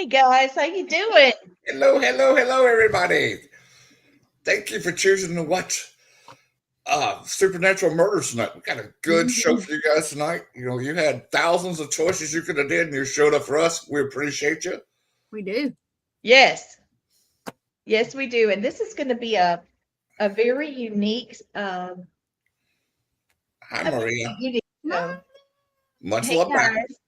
Hey guys, how you doing? Hello, hello, hello, everybody. Thank you for choosing to watch Supernatural Murders tonight. We got a good show Mhm. for you guys tonight. You had thousands of choices you could have did, and you showed up for us. We appreciate you. We do. Yes, yes, we do. And this is going to be a very unique, Hi, a very Maria. unique show. Much Hey love back. guys,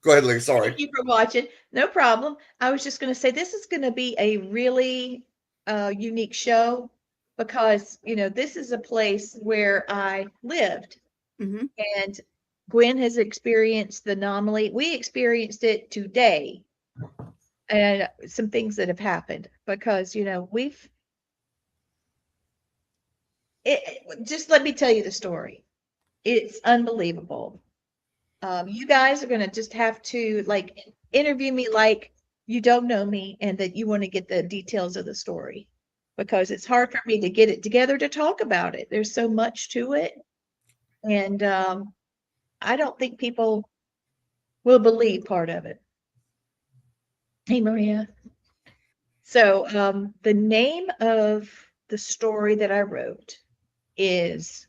Go ahead, Lee. Sorry. thank you for watching. No problem. I was just going to say this is going to be a really unique show because this is a place where I lived, Hmm. and Gwen has experienced the anomaly. We experienced it today, and some things that have happened because we've just let me tell you the story. It's unbelievable. You guys are gonna just have to like interview me like you don't know me and that you want to get the details of the story because it's hard for me to get it together to talk about it. There's so much to it, and I don't think people will believe part of it. Hey, Maria. So, the name of the story that I wrote is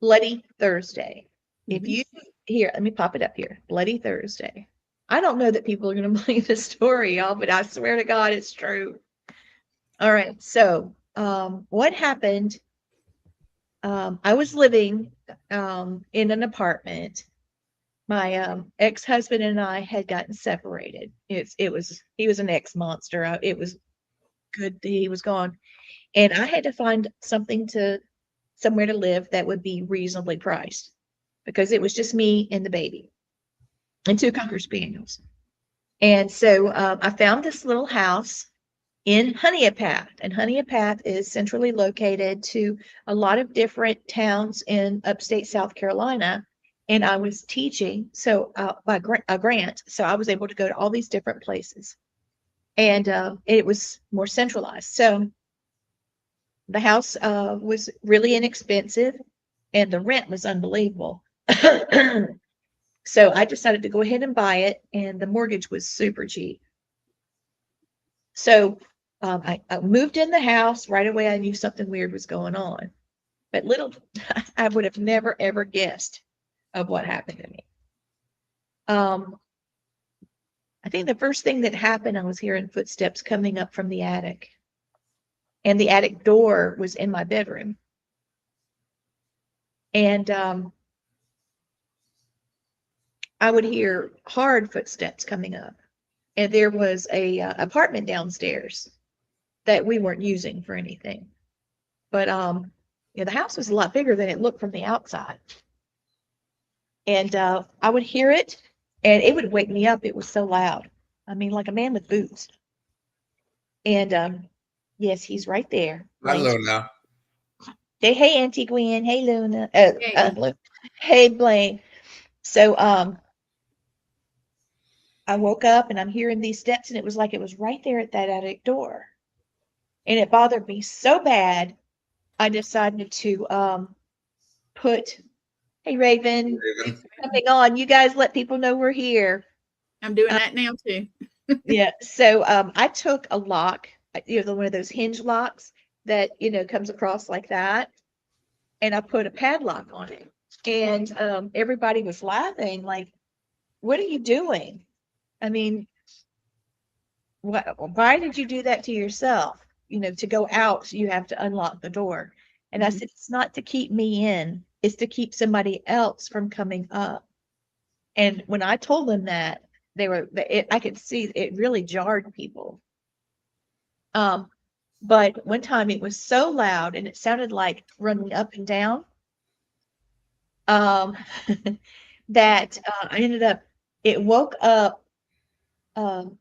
Bloody Thursday. If Hmm. you here, let me pop it up here. Bloody Thursday. I don't know that people are going to believe the story, y'all, but I swear to God, it's true. All right. So, what happened? I was living in an apartment. My ex-husband and I had gotten separated. It was he was an ex-monster. It was good that he was gone, and I had to find somewhere to live that would be reasonably priced because it was just me and the baby and two Cocker Spaniels. And so I found this little house in Honeypath, and Honeypath is centrally located to a lot of different towns in upstate South Carolina. And I was teaching by a grant, so I was able to go to all these different places, and it was more centralized. So the house was really inexpensive, and the rent was unbelievable. So I decided to go ahead and buy it, and the mortgage was super cheap. So I moved in the house right away. I knew something weird was going on, but little I would have never ever guessed of what happened to me. Um, I think the first thing that happened, I was hearing footsteps coming up from the attic, and the attic door was in my bedroom, and I would hear hard footsteps coming up, and there was a apartment downstairs that we weren't using for anything. But the house was a lot bigger than it looked from the outside. And I would hear it, and it would wake me up. It was so loud. I mean, like a man with boots. And yes, he's right there. Hello Blaine's. now. Say, hey, Auntie Gwen. Hey, Luna. Hey. Hey, Blaine. So I woke up and I'm hearing these steps, and it was like it was right there at that attic door. And it bothered me so bad, I decided to put, hey, Raven, Raven. thanks for coming on. You guys let people know we're here. I'm doing Uh, that now too. yeah. So I took a lock, one of those hinge locks that, comes across like that, and I put a padlock on it. And everybody was laughing, like, what are you doing? I mean, why did you do that to yourself? To go out, you have to unlock the door. And I Hmm. said, it's not to keep me in, it's to keep somebody else from coming up. And when I told them that, I could see it really jarred people. Um, but one time it was so loud and it sounded like running up and down, um, that I ended up, it woke up, um,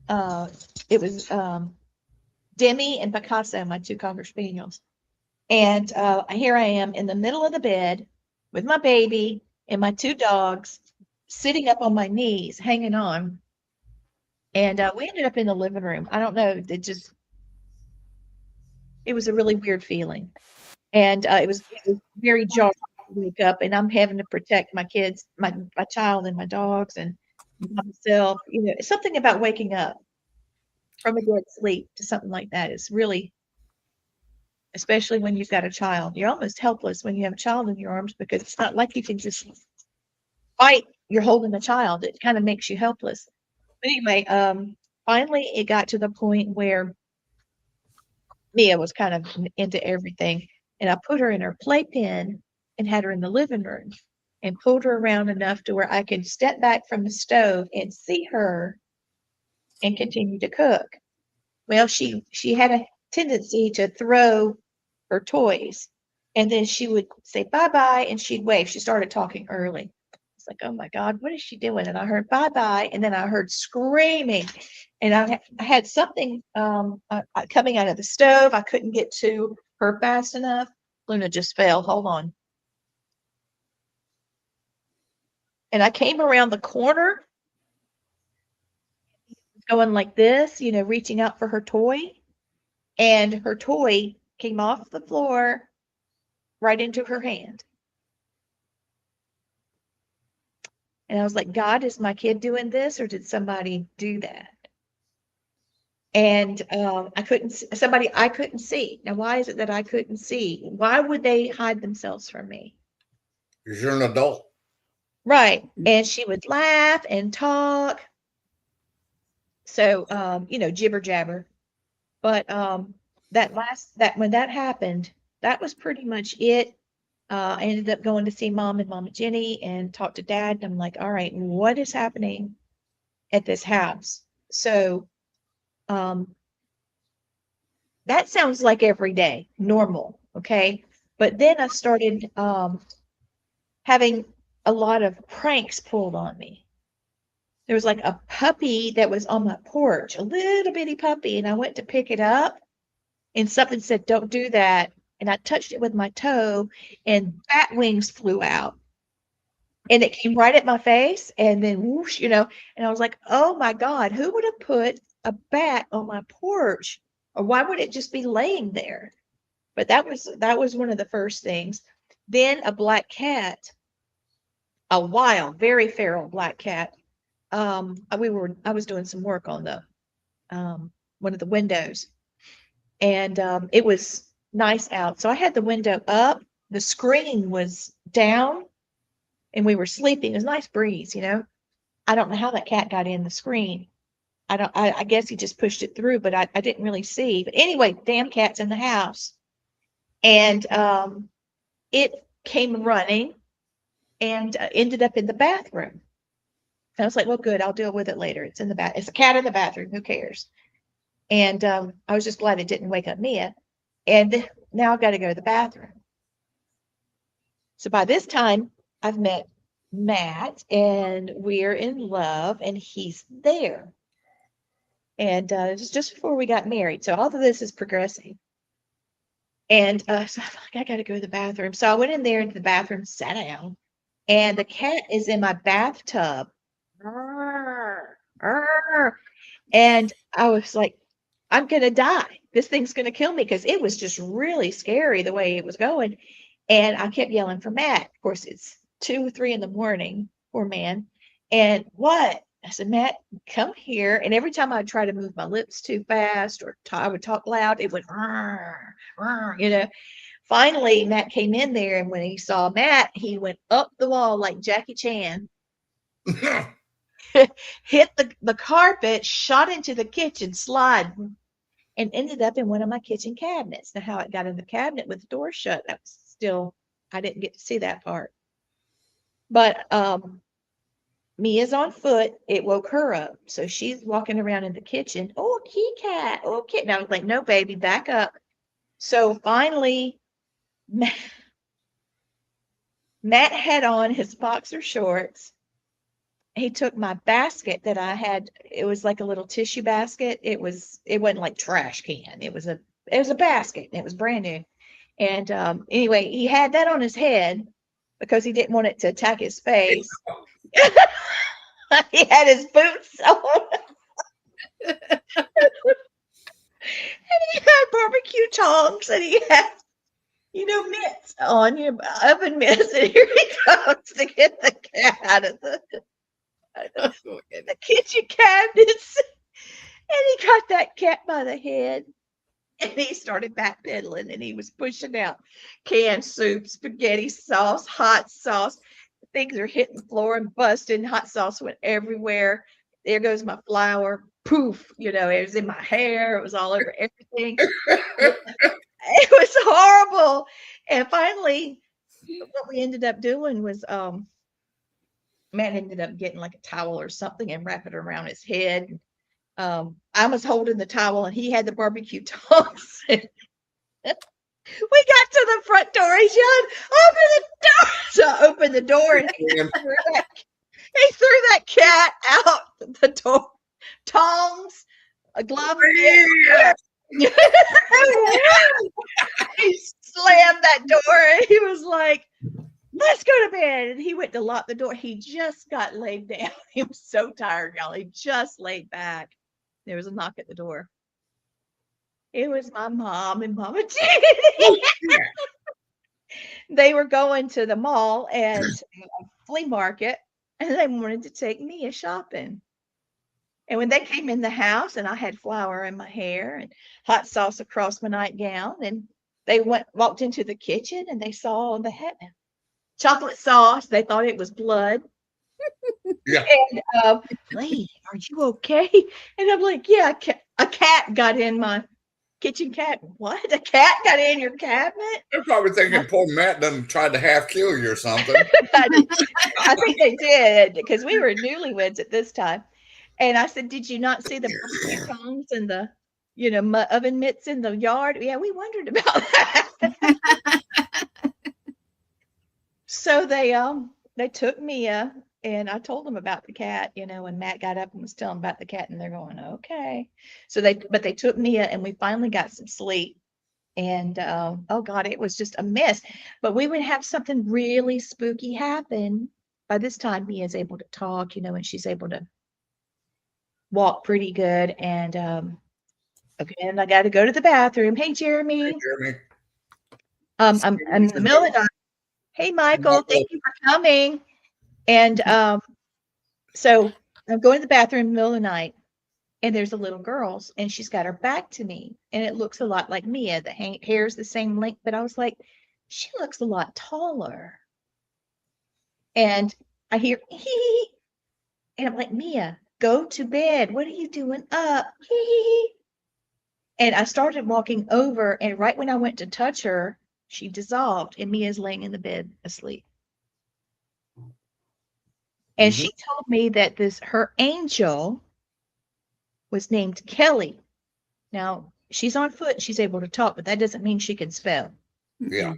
uh, it was Demi and Picasso, my two Cocker Spaniels. And here I am in the middle of the bed with my baby and my two dogs sitting up on my knees, hanging on. And we ended up in the living room. I don't know. It was a really weird feeling. And it was very jarring. wake up and I'm having to protect my kids, my child and my dogs and myself. It's something about waking up from a dead sleep to something like that is really, especially when you've got a child. You're almost helpless when you have a child in your arms because it's not like you can just fight. You're holding a child. It kind of makes you helpless. But anyway, finally it got to the point where Mia was kind of into everything. And I put her in her playpen and had her in the living room and pulled her around enough to where I could step back from the stove and see her and continue to cook. Well, she had a tendency to throw her toys, and then she would say bye bye, and she'd wave. She started talking early. It's like, oh my God, what is she doing? And I heard bye bye, and then I heard screaming, and I had something coming out of the stove. I couldn't get to her fast enough. Luna just fell. Hold on. And I came around the corner, going like this, reaching out for her toy. And her toy came off the floor right into her hand. And I was like, God, is my kid doing this or did somebody do that? And I couldn't see. Now, why is it that I couldn't see? Why would they hide themselves from me? Because you're an adult. Right. And she would laugh and talk. So, jibber jabber. But when that happened, that was pretty much it. I ended up going to see Mom and Mama Jenny and talk to Dad. And I'm like, all right, what is happening at this house? So that sounds like every day, normal, okay? But then I started having a lot of pranks pulled on me. There was like a puppy that was on my porch, a little bitty puppy, and I went to pick it up, and something said, don't do that. And I touched it with my toe, and bat wings flew out. And it came right at my face, and then whoosh, and I was like, oh my God, who would have put a bat on my porch? Or why would it just be laying there? But that was one of the first things. Then a black cat, a wild, very feral black cat. I was doing some work on the one of the windows, and it was nice out. So I had the window up, the screen was down, and we were sleeping. It was a nice breeze, I don't know how that cat got in the screen. I guess he just pushed it through, but I didn't really see. But anyway, damn cat's in the house. And it came running and ended up in the bathroom. And I was like, well, good, I'll deal with it later. It's in the bath. It's a cat in the bathroom. Who cares? And I was just glad it didn't wake up Mia. And now I've got to go to the bathroom. So by this time, I've met Matt, and we're in love, and he's there. And it was just before we got married. So all of this is progressing. And so I'm like, I got to go to the bathroom. So I went in there into the bathroom, sat down, and the cat is in my bathtub. And I was like, I'm going to die. This thing's going to kill me because it was just really scary the way it was going. And I kept yelling for Matt. Of course, it's 2 or 3 in the morning, poor man. And what? I said, Matt, come here. And every time I'd try to move my lips too fast or I would talk loud, it would, Finally, Matt came in there, and when he saw Matt, he went up the wall like Jackie Chan, hit the carpet, shot into the kitchen, sliding, and ended up in one of my kitchen cabinets. Now, how it got in the cabinet with the door shut, that was still, I didn't get to see that part. But Mia's on foot. It woke her up. So she's walking around in the kitchen. Oh, kitty cat. Oh, kitten. And I was like, no, baby, back up. So finally, Matt had on his boxer shorts. He took my basket that I had. It was like a little tissue basket. It wasn't like trash can. It was a basket. And it was brand new. And anyway, he had that on his head because he didn't want it to attack his face. He had his boots on. And he had barbecue tongs, and he had mitts on your oven mitts, and here he comes to get the cat out of the kitchen cabinets. And he got that cat by the head, and he started backpedaling, and he was pushing out canned soup, spaghetti sauce, hot sauce. Things are hitting the floor and busting. Hot sauce went everywhere. There goes my flour. Poof, it was in my hair. It was all over everything. It was horrible. And finally, what we ended up doing was Matt ended up getting like a towel or something and wrap it around his head. I was holding the towel and he had the barbecue tongs. We got to the front door. He yelled, "Open the door!" So I opened the door and he threw that cat out the door. Tongs, a glove. He slammed that door and he was like, "Let's go to bed." And he went to lock the door. He just got laid down. He was so tired, y'all. He just laid back. There was a knock at the door. It was my mom and Mama Jenny. They were going to the mall and a flea market, and they wanted to take Mia shopping. And when they came in the house, and I had flour in my hair and hot sauce across my nightgown, and they walked into the kitchen and they saw on the head chocolate sauce. They thought it was blood. Yeah. And Lee, are you okay? And I'm like, yeah, a cat got in my kitchen cabinet. What? A cat got in your cabinet? They're probably thinking poor Matt done tried to half kill you or something. I think they did, because we were newlyweds at this time. And I said, "Did you not see the barbecue tongs and the, oven mitts in the yard?" Yeah, we wondered about that. So they took Mia, and I told them about the cat, and Matt got up and was telling about the cat, and they're going, "Okay." So they took Mia, and we finally got some sleep. And oh God, it was just a mess. But we would have something really spooky happen. By this time, Mia's able to talk, and she's able to walk pretty good. And again, I got to go to the bathroom. Hey, Jeremy. Hey, Jeremy. I'm in the middle of the night. Hey, Michael, thank you for coming. And so I'm going to the bathroom in the middle of the night, and there's a little girl, and she's got her back to me, and it looks a lot like Mia. The hair's the same length, but I was like, she looks a lot taller. And I hear, hee, and I'm like, "Mia, go to bed. What are you doing up? Hee. And I started walking over, and right when I went to touch her, she dissolved, and Mia's laying in the bed asleep. And she told me that her angel was named Kelly. Now, she's on foot and she's able to talk, but that doesn't mean she can spell. Yeah.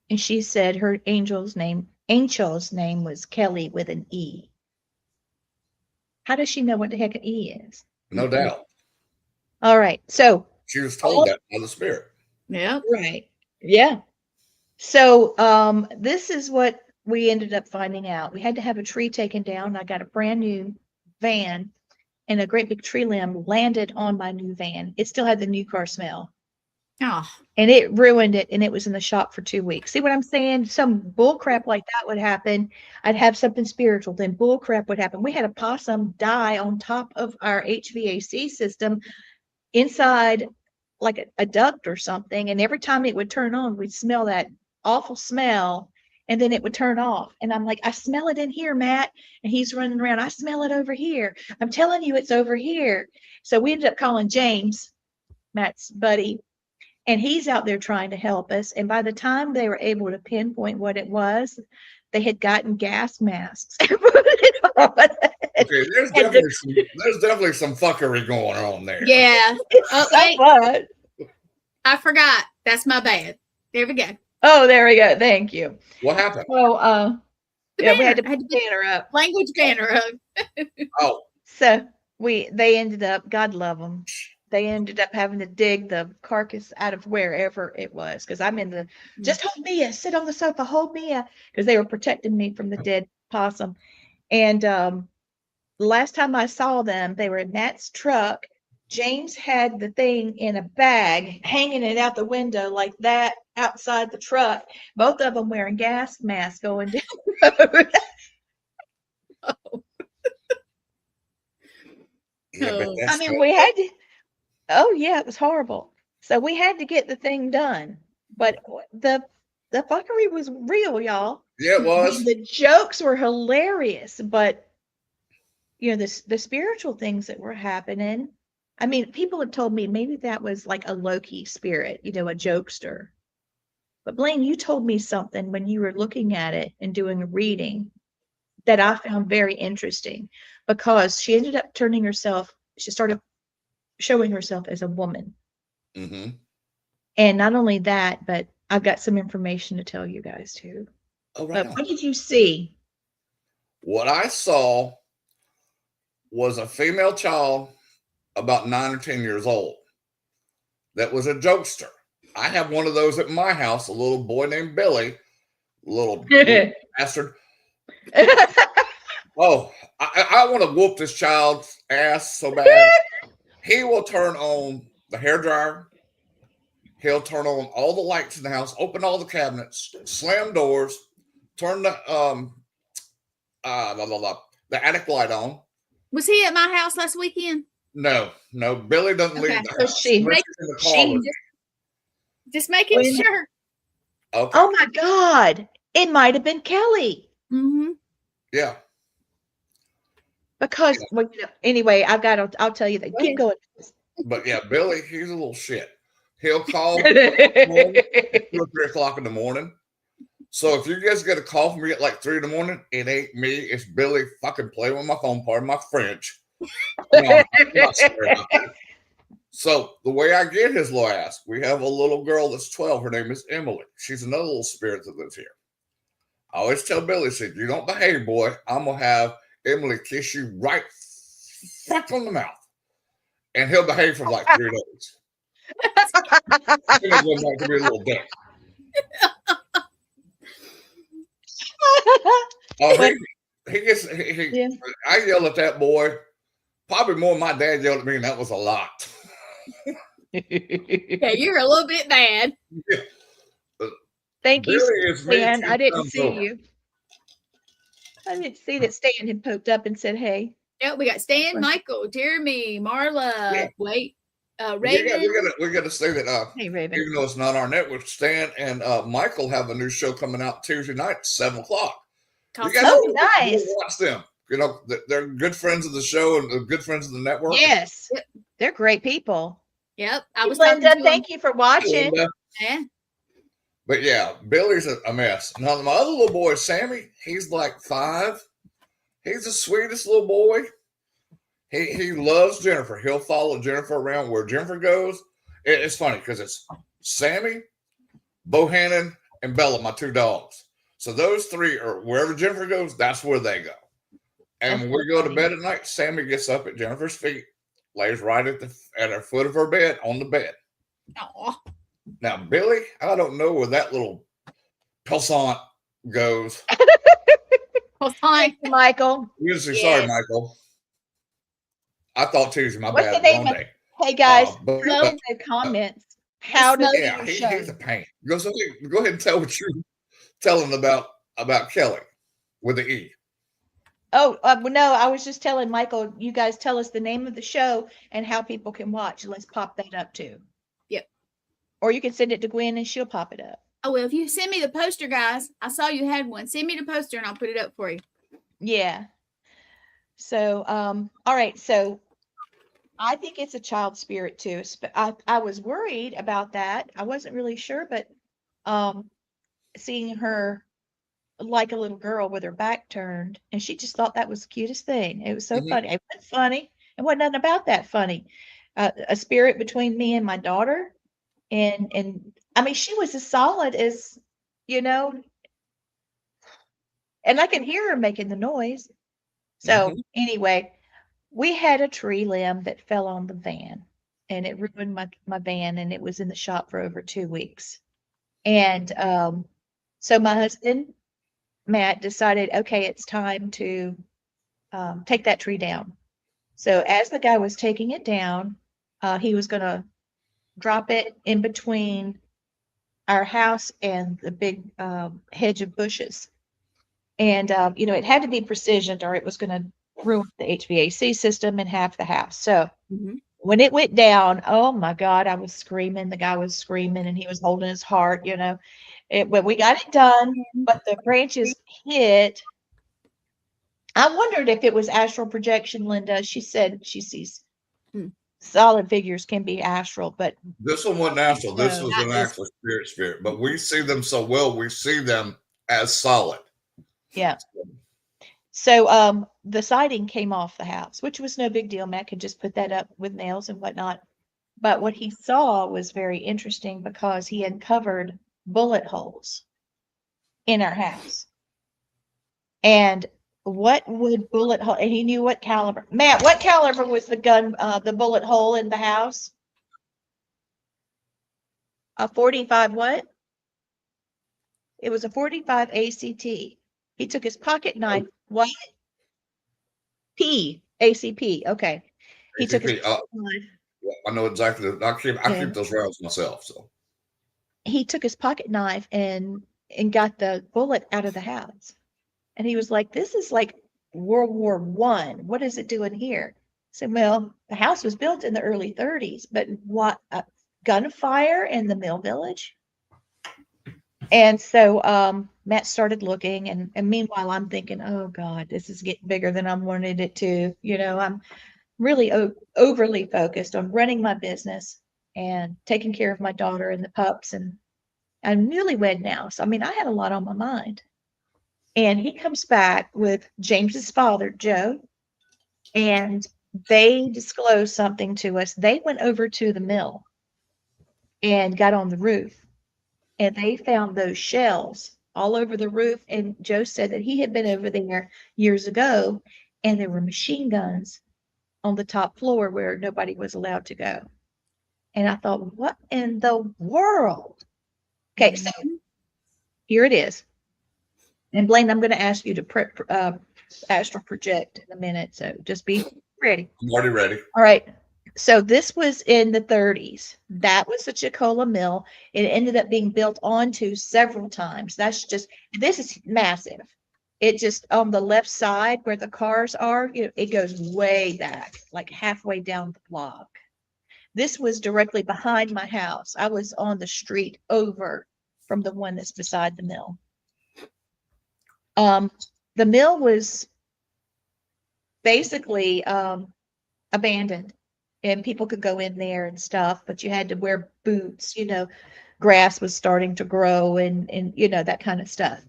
And she said her angel's name was Kelly with an E. How does she know what the heck an E is? No doubt. All right. So she was told that by the spirit. Yeah. Right. Yeah. So this is what we ended up finding out. We had to have a tree taken down. I got a brand new van, and a great big tree limb landed on my new van. It still had the new car smell. Oh. And it ruined it, and it was in the shop for 2 weeks. See what I'm saying? Some bull crap like that would happen. I'd have something spiritual, then bull crap would happen. We had a possum die on top of our HVAC system inside like a duct or something, and every time it would turn on, we'd smell that awful smell, and then it would turn off. And I'm like, "I smell it in here, Matt." And he's running around, "I smell it over here. I'm telling you, it's over here." So we ended up calling James, Matt's buddy, and he's out there trying to help us. And by the time they were able to pinpoint what it was, they had gotten gas masks and put it on. Okay, there's definitely some fuckery going on there. Yeah. Okay. So I forgot. That's my bad. There we go. Oh, there we go. Thank you. What happened? Well, we had to put the banner up. Language banner up. Oh. So they ended up, God love them, they ended up having to dig the carcass out of wherever it was, because I'm in the, "Just hold Mia, sit on the sofa, hold Mia," because they were protecting me from the dead possum. And the last time I saw them, they were in Matt's truck James had the thing in a bag, hanging it out the window like that outside the truck. Both of them wearing gas masks going down the road. Yeah, but Oh. that's I mean, we had to. Oh yeah, it was horrible. So we had to get the thing done. But the fuckery was real, y'all. yeah, it I was. mean, the jokes were hilarious, but the spiritual things that were happening. I mean, people have told me maybe that was like a Loki spirit, a jokester. But Blaine, you told me something when you were looking at it and doing a reading that I found very interesting because she ended up she started showing herself as a woman. Mm-hmm. And not only that, but I've got some information to tell you guys too. Oh, right But on. what did you see? What I saw was a female child about 9 or 10 years old that was a jokester. I have one of those at my house, a little boy named Billy, little bastard. Oh, I want to whoop this child's ass so bad. He will turn on the hairdryer. He'll turn on all the lights in the house, open all the cabinets, slam doors, turn the attic light on. Was he at my house last weekend? No, Billy doesn't Okay. leave the So house. she- Unless he's in the car with me. Just making When- sure. Okay. Oh my God. It might have been Kelly. Mm-hmm. Yeah. Because anyway, I'll tell you that. Keep going. But yeah, Billy, he's a little shit. He'll call 2 or 3 o'clock in the morning. So if you guys get a call from me at like 3 in the morning, it ain't me. It's Billy fucking playing with my phone, pardon my French. No, I'm not sorry about that. So the way I get his little ass, we have a little girl that's 12. Her name is Emily. She's another little spirit that lives here. I always tell Billy, said, you don't behave, boy, I'm going to have Emily kiss you right on the mouth. And he'll behave for like 3 days. Then he'll go back to be a little dick. Oh, Yeah. I yell at that boy. Probably more than my dad yelled at me, and that was a lot. Yeah, you're a little bit bad. Thank you, Billy is me Stan. 2 I didn't times see over. you. I didn't see that Stan had poked up and said, hey. Yeah, we got Stan, Right. Michael, Jeremy, Marla, Yeah. Raven. We got to say that Hey, Raven. even though it's not our network, Stan and Michael have a new show coming out Tuesday night at 7 o'clock. You guys Oh, go nice. watch them. They're good friends of the show and good friends of the network. Yes. They're great people. Yep. I Hey, was talking Linda, to thank you for watching. Linda. Yeah. But yeah, Billy's a mess. Now my other little boy, Sammy, he's like 5. He's the sweetest little boy. He loves Jennifer. He'll follow Jennifer around where Jennifer goes. It's funny because it's Sammy, Bohannon, and Bella, my 2 dogs. So those 3 are wherever Jennifer goes, that's where they go. And when we go to bed at night, Sammy gets up at Jennifer's feet, lays right at her foot of her bed on the bed. Aw. Now, Billy, I don't know where that little pelsant goes. Well, fine. Thank you, Michael. Usually, Yes. sorry, Michael. I thought Tuesday, my What's bad. the name Wrong of- day. Hey, guys, But- put in the comments. How does yeah, your he's show? a pain. Go ahead and tell what you're telling about Kelly with the E. Oh, no, I was just telling Michael, you guys tell us the name of the show and how people can watch. Let's pop that up too. Yep. Or you can send it to Gwen and she'll pop it up. Oh, well, if you send me the poster, guys, I saw you had one. Send me the poster and I'll put it up for you. Yeah. So, all right. So I think it's a child spirit too. I was worried about that. I wasn't really sure, but seeing her like a little girl with her back turned, and she just thought that was the cutest thing. It was so funny. It wasn't funny. It wasn't nothing about that funny. A spirit between me and my daughter, and I mean, she was as solid as, and I can hear her making the noise. So anyway, we had a tree limb that fell on the van, and it ruined my van, and it was in the shop for over 2 weeks. And so my husband Matt decided, okay, it's time to take that tree down. So as the guy was taking it down, he was going to drop it in between our house and the big hedge of bushes. And, it had to be precisioned or it was going to ruin the HVAC system and half the house. So when it went down, oh my God, I was screaming. The guy was screaming and he was holding his heart, But we got it done, but the branches hit. I wondered if it was astral projection, Linda. She said she sees solid figures can be astral, but this one wasn't astral. This no, was not an this actual spirit. But we see them so well, we see them as solid. yeah. So the siding came off the house, which was no big deal. Matt could just put that up with nails and whatnot. But what he saw was very interesting because he uncovered bullet holes in our house. And what would bullet hole? And he knew what caliber. Matt, what caliber was the gun, the bullet hole in the house? A 45 what? It was a 45 ACT. He took his pocket knife. What? ACP. Okay. He took his pocket knife. I know exactly. I keep those rounds myself. So he took his pocket knife and got the bullet out of the house. And he was like, "This is like World War I. What is it doing here?" I said, "Well, the house was built in the early 30s, but what gunfire in the Mill Village?" And so Matt started looking, and meanwhile I'm thinking, "Oh God, this is getting bigger than I wanted it to." I'm really overly focused on running my business and taking care of my daughter and the pups, and I'm newlywed now. So, I had a lot on my mind. And he comes back with James's father, Joe, and they disclosed something to us. They went over to the mill and got on the roof, and they found those shells all over the roof. And Joe said that he had been over there years ago, and there were machine guns on the top floor where nobody was allowed to go. And I thought, what in the world? Okay, so here it is. And Blaine, I'm going to ask you to astral project in a minute, so just be ready. I'm already ready. All right. So this was in the 30s. That was the Chicola Mill. It ended up being built onto several times. This is massive. It just on the left side where the cars are, it goes way back, like halfway down the block. This was directly behind my house. I was on the street over from the one that's beside the mill. The mill was basically abandoned, and people could go in there and stuff, but you had to wear boots. Grass was starting to grow and that kind of stuff.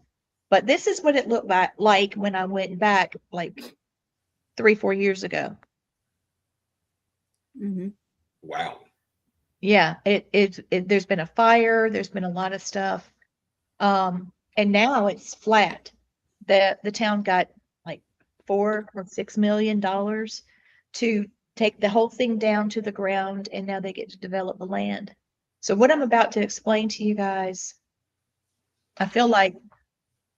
But this is what it looked like when I went back like 3-4 years ago. Wow. Yeah, there's been a fire, there's been a lot of stuff. And now it's flat. The town got like $4 or $6 million to take the whole thing down to the ground, and now they get to develop the land. So what I'm about to explain to you guys, I feel like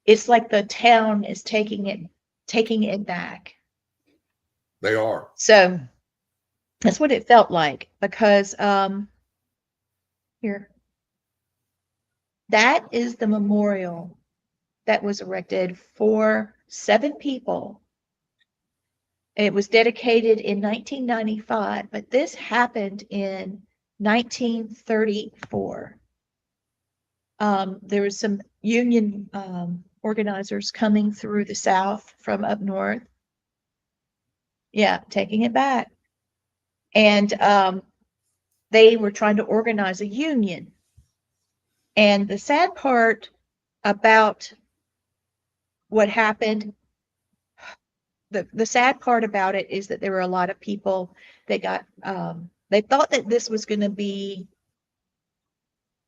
it's like the town is taking it back. They are. So that's what it felt like, because here, that is the memorial that was erected for 7 people. It was dedicated in 1995, but this happened in 1934. There was some union organizers coming through the South from up north. Yeah, taking it back. And they were trying to organize a union. And the sad part about what happened, the sad part about it is that there were a lot of people that got, they thought that this was going to be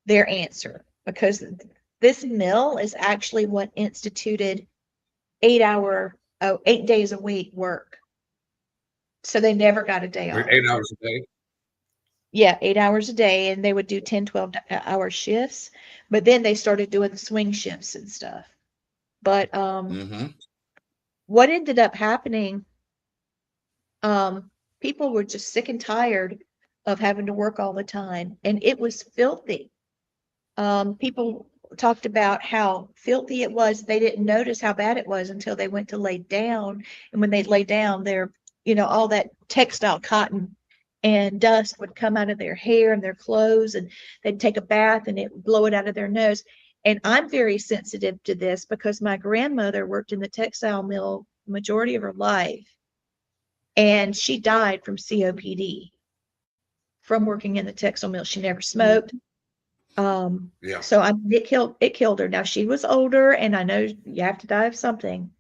their answer, because this mill is actually what instituted 8 days a week work. So they never got a day off. 8 hours a day. Yeah, 8 hours a day, and they would do 10, 12-hour shifts. But then they started doing the swing shifts and stuff. But what ended up happening, people were just sick and tired of having to work all the time. And it was filthy. People talked about how filthy it was. They didn't notice how bad it was until they went to lay down. And when they lay down, all that textile cotton and dust would come out of their hair and their clothes, and they'd take a bath and it would blow it out of their nose. And I'm very sensitive to this because my grandmother worked in the textile mill majority of her life, and she died from COPD from working in the textile mill. She never smoked. Yeah. So it killed her. Now she was older, and I know you have to die of something,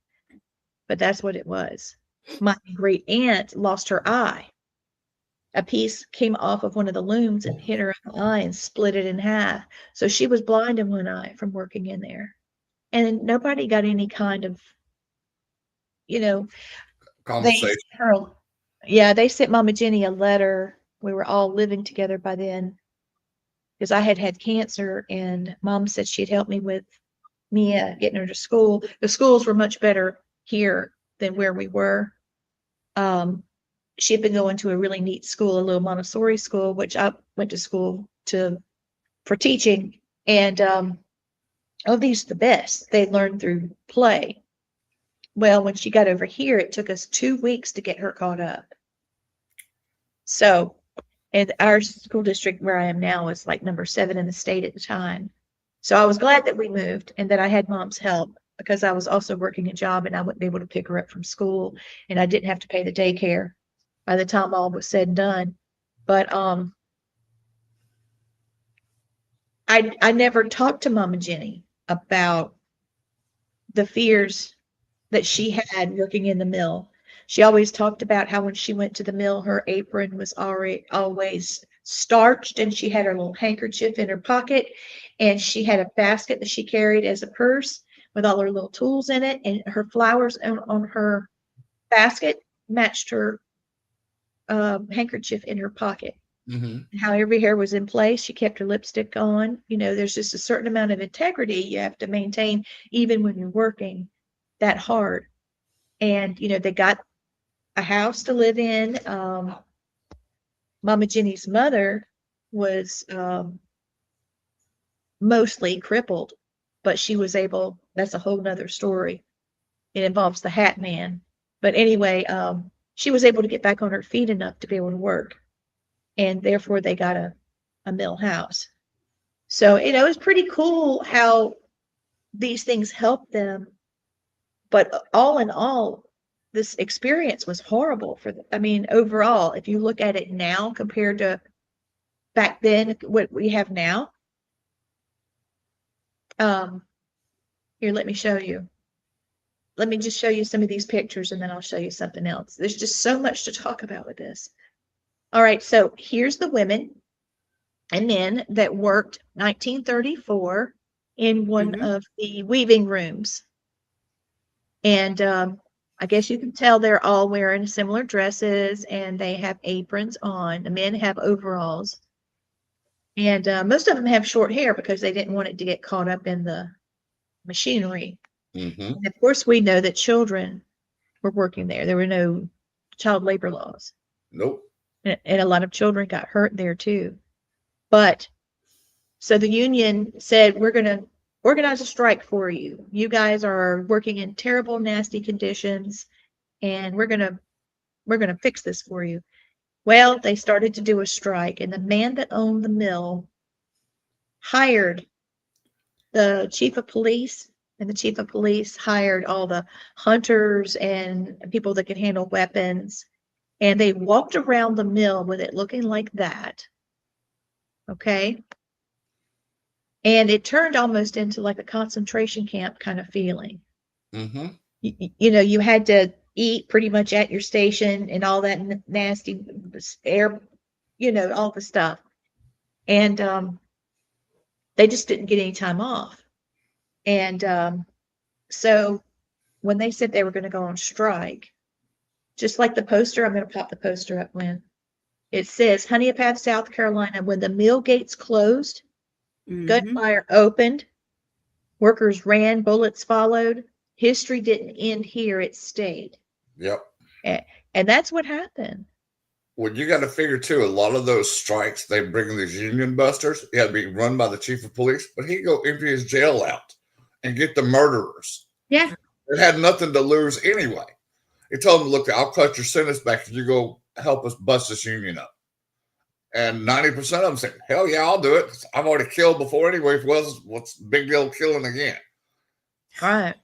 but that's what it was. My great aunt lost her eye. A piece came off of one of the looms and hit her in the eye and split it in half. So she was blind in one eye from working in there. And nobody got any kind of, they Conversation. sent her, they sent Mama Jenny a letter. We were all living together by then because I had cancer, and Mom said she'd help me with Mia getting her to school. The schools were much better here than where we were. She had been going to a really neat school, a little Montessori school, which I went to school for teaching. And these are the best. They learned through play. Well, when she got over here, it took us 2 weeks to get her caught up. So, and our school district where I am now was like number 7 in the state at the time. So I was glad that we moved and that I had Mom's help, because I was also working a job and I wouldn't be able to pick her up from school, and I didn't have to pay the daycare by the time all was said and done. But I never talked to Mama Jenny about the fears that she had working in the mill. She always talked about how when she went to the mill, her apron was always starched, and she had her little handkerchief in her pocket, and she had a basket that she carried as a purse with all her little tools in it, and her flowers on her basket matched her handkerchief in her pocket. Mm-hmm. How every hair was in place. She kept her lipstick on. There's just a certain amount of integrity you have to maintain even when you're working that hard. And, they got a house to live in. Mama Jenny's mother was mostly crippled, but she was able, that's a whole nother story. It involves the Hat Man. But anyway, she was able to get back on her feet enough to be able to work. And therefore they got a mill house. So, it was pretty cool how these things helped them. But all in all, this experience was horrible for them. I mean, overall, if you look at it now compared to back then, what we have now. Here, let me show you. Let me just show you some of these pictures, and then I'll show you something else. There's just so much to talk about with this. All right, so here's the women and men that worked 1934 in one of the weaving rooms. And I guess you can tell they're all wearing similar dresses, and they have aprons on. The men have overalls. And most of them have short hair because they didn't want it to get caught up in the machinery. Mm-hmm. And of course, we know that children were working there. There were no child labor laws. Nope. And a lot of children got hurt there too. But so the union said, we're going to organize a strike for you. You guys are working in terrible, nasty conditions, and we're going to fix this for you. Well, they started to do a strike, and the man that owned the mill hired the chief of police, and the chief of police hired all the hunters and people that could handle weapons. And they walked around the mill with it looking like that. Okay. And it turned almost into like a concentration camp kind of feeling. Mm-hmm. You had to eat pretty much at your station and all that nasty air, all the stuff. And they just didn't get any time off. And so when they said they were going to go on strike, just like the poster, I'm going to pop the poster up when it says, Honeypath, South Carolina, when the mill gates closed, gunfire opened, workers ran, bullets followed. History didn't end here, it stayed. Yep. And that's what happened. Well, you got to figure too. A lot of those strikes they bring these union busters. It had to be run by the chief of police, but he'd go empty his jail out and get the murderers. Yeah. It had nothing to lose anyway. He told them, "Look, I'll cut your sentence back if you go help us bust this union up." And 90% of them said, "Hell yeah, I'll do it. I've already killed before anyway. What's the big deal killing again?" Right.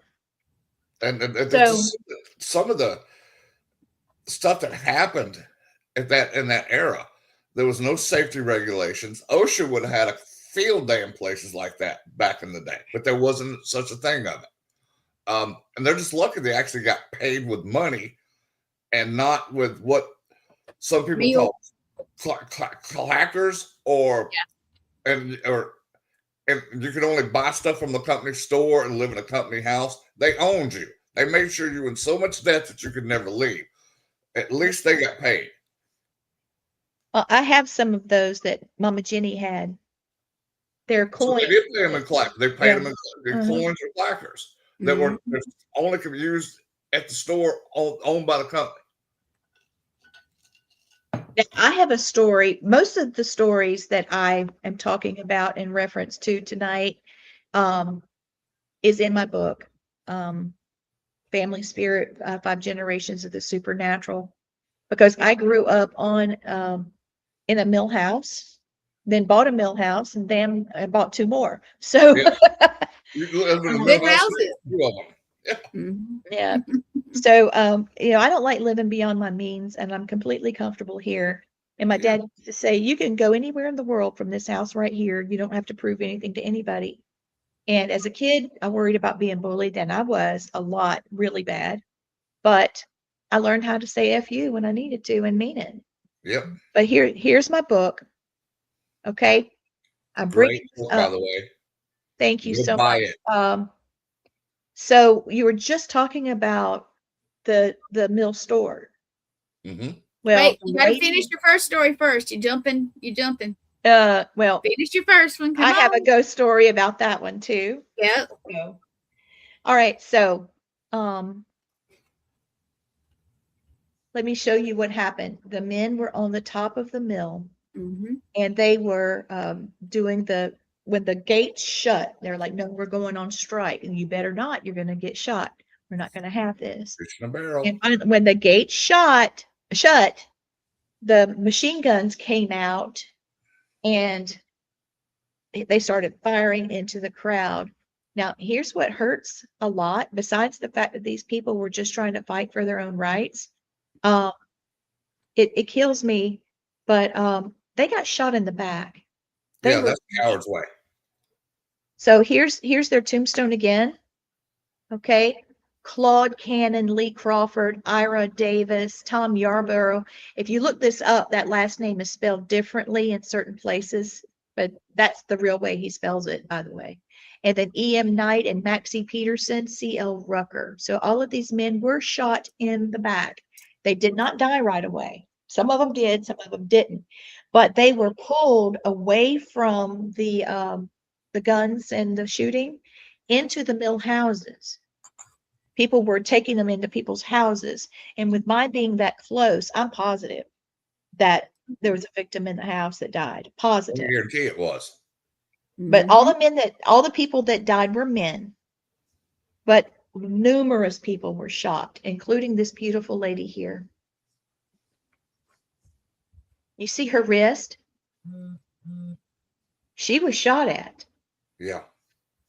And So- just some of the stuff that happened in that era, there was no safety regulations. OSHA would have had a field day in places like that back in the day, but there wasn't such a thing of it. And they're just lucky they actually got paid with money and not with what some people Real. call clackers or and you could only buy stuff from the company store and live in a company house. They owned you. They made sure you were in so much debt that you could never leave. At least they got paid. Well, I have some of those that Mama Jenny had. They're So coins. they did pay them in clackers. They paid them in Mhm. coins or clackers that were only could be used at the store owned by the company. Now, I have a story. Most of the stories that I am talking about in reference to tonight is in my book, Family Spirit, 5 Generations of the Supernatural, because I grew up on in a mill house, then bought a mill house, and then I bought 2 more. So Yeah. You live in a Good mill house, houses. 2 of them. yeah. So I don't like living beyond my means, and I'm completely comfortable here. And my dad used to say, "You can go anywhere in the world from this house right here. You don't have to prove anything to anybody." And as a kid, I worried about being bullied, and I was a lot, really bad. But I learned how to say F you when I needed to and mean it. Yep. But here's my book. Okay. I bring Great this book, by up. the way. Thank you Go so buy much. it. So you were just talking about the mill store. Mm-hmm. Well, Wait, you gotta finish your first story first. You jumping. well, Finish your first one. Come I have on. a ghost story about that one too. Yep. So, all right, so let me show you what happened. The men were on the top of the mill, and they were doing when the gates shut, they're like, "No, we're going on strike, and you better not. You're going to get shot. We're not going to have this." Fishing a barrel. And when the gate shut, the machine guns came out, and they started firing into the crowd. Now, here's what hurts a lot, besides the fact that these people were just trying to fight for their own rights. It kills me, but they got shot in the back. Yeah, that's coward's way. So here's their tombstone again. Okay. Claude Cannon, Lee Crawford, Ira Davis, Tom Yarborough. If you look this up, that last name is spelled differently in certain places, but that's the real way he spells it, by the way. And then E.M. Knight and Maxie Peterson, C.L. Rucker. So all of these men were shot in the back. They did not die right away. Some of them did, some of them didn't. But they were pulled away from the guns and the shooting into the mill houses. People were taking them into people's houses. And with my being that close, I'm positive that there was a victim in the house that died. Positive. I guarantee it was. But all the people that died were men. But numerous people were shot, including this beautiful lady here. You see her wrist? She was shot at. Yeah.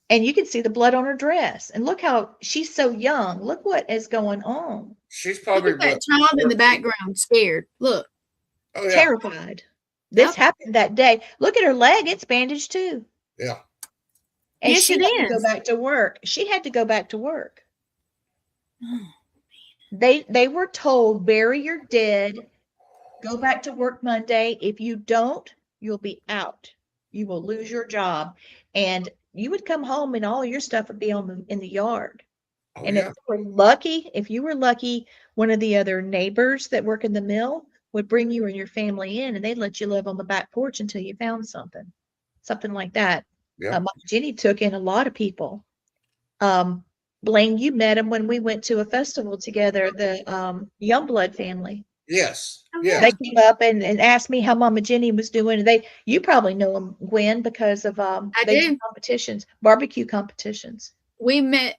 And you can see the blood on her dress. And look how she's so young. Look what is going on. She's Look probably at that child in the background, scared. Look. Oh, yeah. Terrified. This happened that day. Look at her leg. It's bandaged too. Yeah. And Yes, she it had to go is. back to work. She had to go back to work. They were told, bury your dead, go back to work Monday. If you don't, you'll be out. You will lose your job. And you would come home and all your stuff would be in the yard. Oh, And yeah. if you were lucky, one of the other neighbors that work in the mill would bring you and your family in, and they'd let you live on the back porch until you found something like that. Yeah. Jenny took in a lot of people. Blaine, you met him when we went to a festival together, the Youngblood family. Yes. Oh, Yes. They came up and asked me how Mama Jenny was doing. You probably know them, Gwen, because of they do. competitions, barbecue competitions. We met.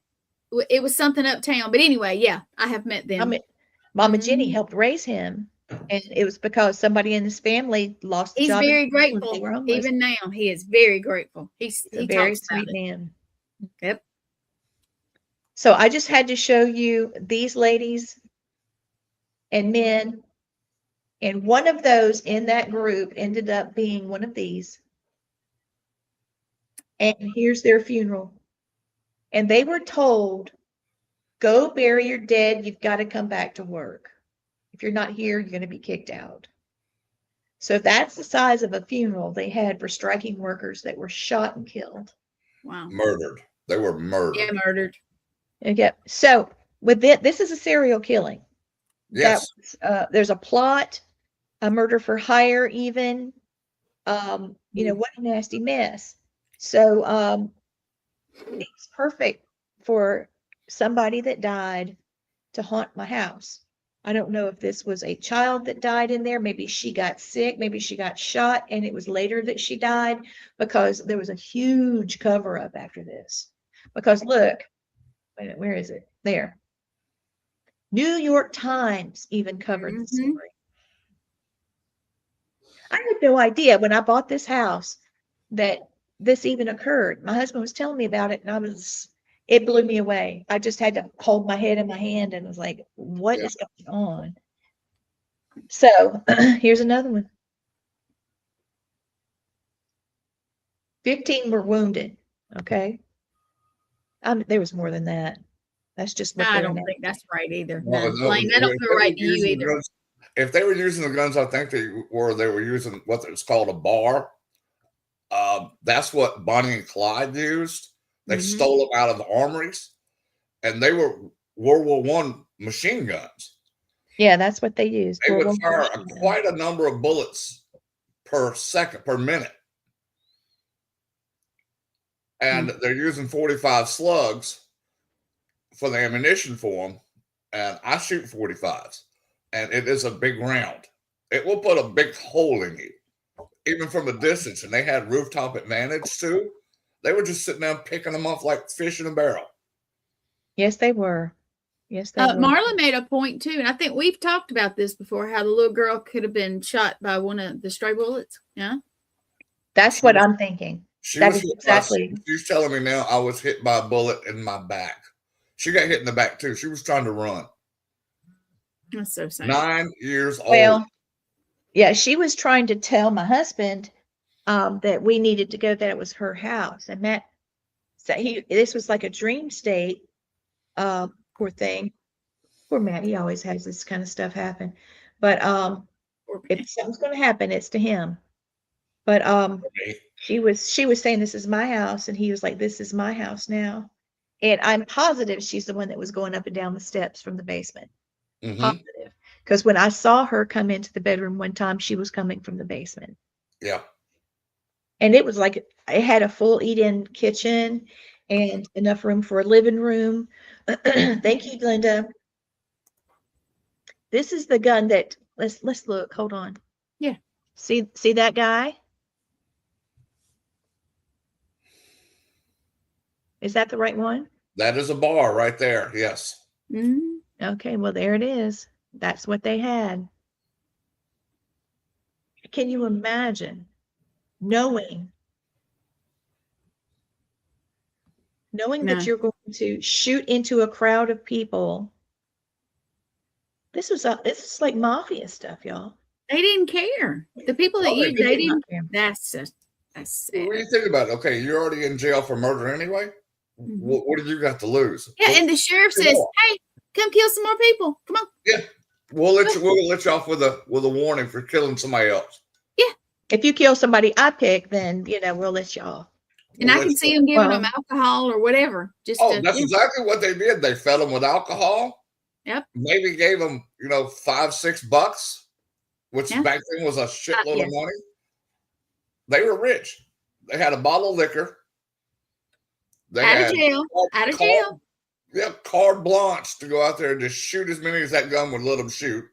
It was something uptown, but anyway, yeah, I have met them. Mama Jenny helped raise him, and it was because somebody in his family lost a He's job. very grateful. Even now, he is very grateful. He very talks sweet about man. Yep. So I just had to show you these ladies and men, and one of those in that group ended up being one of these. And here's their funeral. And they were told, go bury your dead. You've got to come back to work. If you're not here, you're going to be kicked out. So that's the size of a funeral they had for striking workers that were shot and killed. Wow. Murdered. They were murdered. Yeah, murdered. Okay. So with it, this is a serial killing. Yes. There's a plot, a murder for hire, even. What a nasty mess. So it's perfect for somebody that died to haunt my house. I don't know if this was a child that died in there. Maybe she got sick. Maybe she got shot and it was later that she died, because there was a huge cover up after this. Because look, where is it? There. New York Times even covered the story. I had no idea when I bought this house that this even occurred. My husband was telling me about it, and it blew me away. I just had to hold my head in my hand and was like, what is going on? So here's another one. 15 were wounded. Okay. There was more than that. That's just what I don't think that's right either. Well, No, Blaine, that don't feel right to you either. Guns, if they were using the guns, I think they were using what it's called a bar. That's what Bonnie and Clyde used. They stole them out of the armories, and they were World War I machine guns. Yeah, that's what they used. They would fire quite a number of bullets per minute. And they're using 45 slugs for the ammunition for them. And I shoot 45s, and it is a big round. It will put a big hole in you, even from a distance. And they had rooftop advantage too. They were just sitting down picking them off like fish in a barrel. Yes, they were. Yes, they were. Marla made a point too, and I think we've talked about this before, how the little girl could have been shot by one of the stray bullets. Yeah. That's what I'm thinking. Exactly. She's telling me now I was hit by a bullet in my back. She got hit in the back too. She was trying to run. That's so sad. 9 years old. Well, yeah, she was trying to tell my husband that we needed to go, that it was her house. And Matt said this was like a dream state. Poor thing. Poor Matt. He always has this kind of stuff happen. But if something's going to happen, it's to him. But she was saying, this is my house. And he was like, this is my house now. And I'm positive she's the one that was going up and down the steps from the basement. Positive. Because when I saw her come into the bedroom one time, she was coming from the basement. Yeah. And it was like, it had a full eat-in kitchen and enough room for a living room. Thank you, Linda. This is the gun that, let's look. Hold on. Yeah. See that guy? Is that the right one? That is a bar right there. Yes. Okay, well, there it is. That's what they had. Can you imagine knowing that you're going to shoot into a crowd of people? This is like mafia stuff, y'all. They didn't care. The people that they didn't care. That's sad. What do you think about it? Okay, you're already in jail for murder anyway. What do you got to lose? Yeah, and the sheriff says, "Hey, come kill some more people. Come on." Yeah, we'll let you off with a warning for killing somebody else. Yeah, if you kill somebody I pick, then we'll let you off. And I can see them giving them alcohol or whatever. That's exactly what they did. They fed them with alcohol. Yep. Maybe gave them, $5-6, which back then was a shitload of money. They were rich. They had a bottle of liquor. They out of jail. Yeah, carte blanche to go out there and just shoot as many as that gun would let them shoot.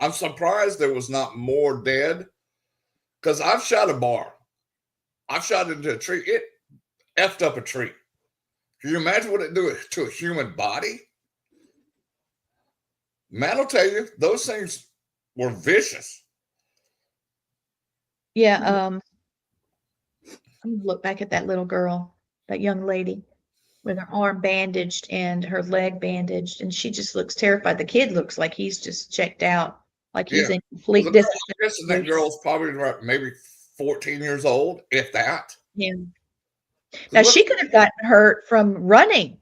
I'm surprised there was not more dead because I've shot a bar. I've shot into a tree. It effed up a tree. Can you imagine what it do to a human body? Matt will tell you, those things were vicious. Yeah. I'm gonna look back at that little girl, that young lady with her arm bandaged and her leg bandaged, and she just looks terrified. The kid looks like he's just checked out, like he's Yeah. in complete I'm guessing that disrespect. girl's probably maybe 14 years old, if that. Yeah. Now she could have gotten hurt from running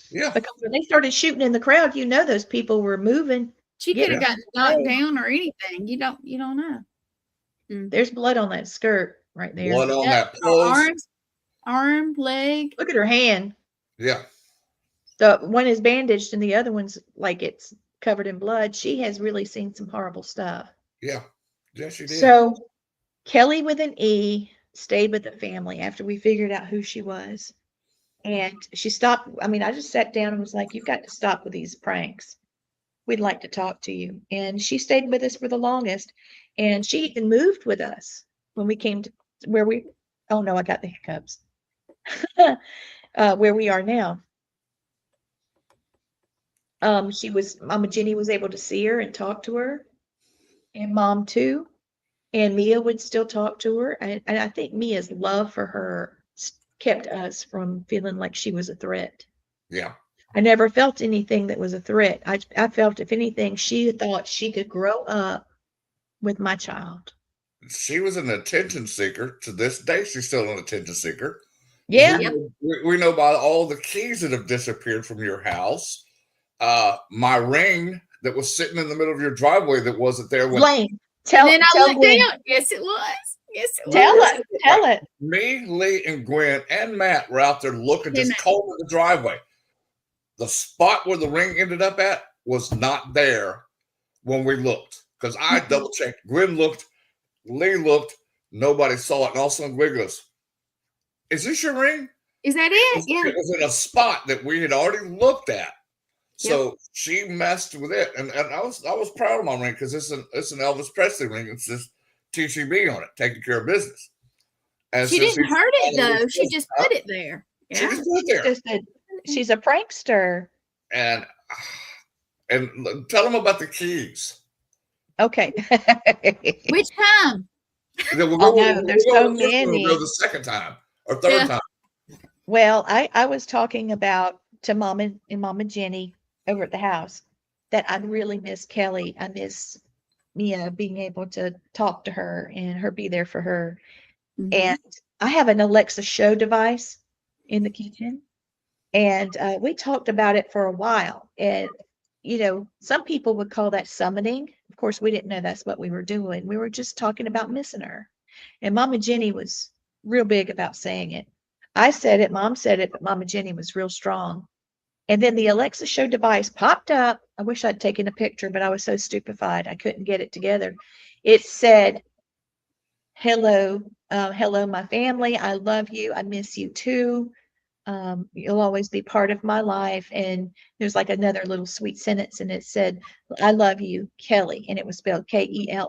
Yeah. because when they started shooting in the crowd, you know those people were moving. She could have Yeah. gotten knocked down or anything. You don't know. There's blood on that skirt right there. Blood on that pose. Arm, leg. Look at her hand. Yeah. The one is bandaged and the other one's like it's covered in blood. She has really seen some horrible stuff. Yeah. Yes, she did. So Kelly with an E stayed with the family after we figured out who she was. And she stopped. I mean, I just sat down and was like, you've got to stop with these pranks. We'd like to talk to you. And she stayed with us for the longest. And she even moved with us when we came to where we, oh no, I got the hiccups. Where we are now. Mama Jenny was able to see her and talk to her, and Mom too. And Mia would still talk to her. And I think Mia's love for her kept us from feeling like she was a threat. Yeah. I never felt anything that was a threat. I felt, if anything, she thought she could grow up with my child. She was an attention seeker. To this day, she's still an attention seeker. Yeah. We know about all the keys that have disappeared from your house. My ring that was sitting in the middle of your driveway that wasn't there when Lane, tell down. Yes, it was. Tell it. Me, Lee, and Gwen and Matt were out there looking, just combing the driveway. The spot where the ring ended up at was not there when we looked, because I double checked. Gwen looked, Lee looked, nobody saw it, and all of a sudden Gwen goes, "Is this your ring?" Is that it? Yeah. It was in a spot that we had already looked at. So she messed with it, and I was proud of my ring because it's an Elvis Presley ring. It's just TCB on it, taking care of business. And she didn't hurt it though. She just put it there. Yeah. She just put it there. She's a prankster. And tell them about the keys. Okay. Which time? There's so many. We'll go the second time or third time. Well, I was talking about to Mama and Mama Jenny over at the house that I really miss Kelly. I miss Mia being able to talk to her and her be there for her. Mm-hmm. And I have an Alexa show device in the kitchen. And we talked about it for a while. And, you know, some people would call that summoning. Of course, we didn't know that's what we were doing. We were just talking about missing her. And Mama Jenny was real big about saying it. I said it, Mom said it, but Mama Jenny was real strong. And then the Alexa show device popped up. I wish I'd taken a picture, but I was so stupefied I couldn't get it together. It said, hello, my family. I love you. I miss you too. You'll always be part of my life. And there's like another little sweet sentence, and it said, I love you, Kelly. And it was spelled Kelley. And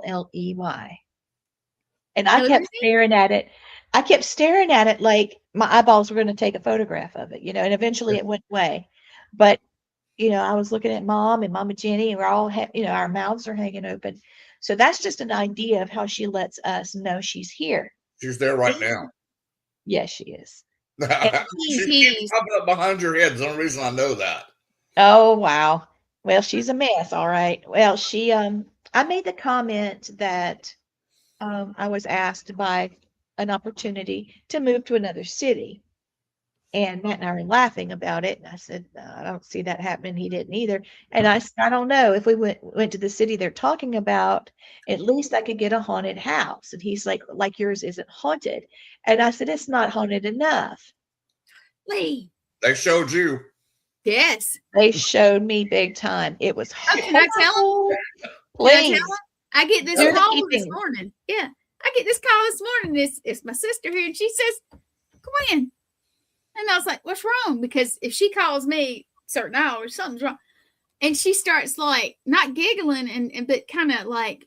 I kept staring at it. I kept staring at it like my eyeballs were going to take a photograph of it, you know, and eventually it went away. But, you know, I was looking at Mom and Mama Jenny, and we're all, you know, our mouths are hanging open. So that's just an idea of how she lets us know she's here. She's there right now. Yes, she is. She keeps popping up behind your head. There's no reason I know that. Oh, wow. Well, she's a mess. All right. Well, I made the comment that I was asked by an opportunity to move to another city. And Matt and I were laughing about it. And I said, I don't see that happening. He didn't either. And I said, I don't know. If we went to the city they're talking about, at least I could get a haunted house. And he's like yours isn't haunted. And I said, it's not haunted enough. Lee. They showed you. Yes. They showed me big time. It was horrible. Can I tell him? Please. I get this call this morning. Yeah. I get this call this morning. It's my sister here, and she says, come in. And I was like, what's wrong? Because if she calls me certain hours, something's wrong. And she starts like not giggling and but kind of like,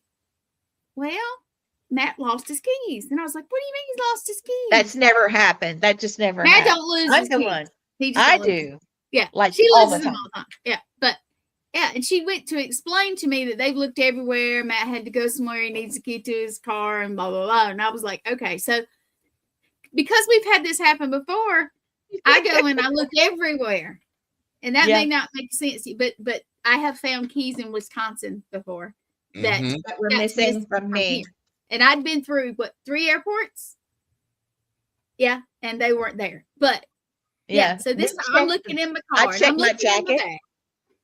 well, Matt lost his keys. And I was like, what do you mean he's lost his keys? That's never happened. That just never Matt happened. don't lose I'm his the keys. one. He just I don't lose do. them. Yeah. Like She all loses the them time. all the time. Yeah. But yeah, and she went to explain to me that they've looked everywhere. Matt had to go somewhere. He needs a key to his car and blah, blah, blah. And I was like, okay. So because we've had this happen before, I go and I look everywhere. And that may not make sense, but I have found keys in Wisconsin before that were missing from me. Here. And I'd been through 3 airports. Yeah, and they weren't there. But yeah, so this time I'm looking in my car. I checked my jacket.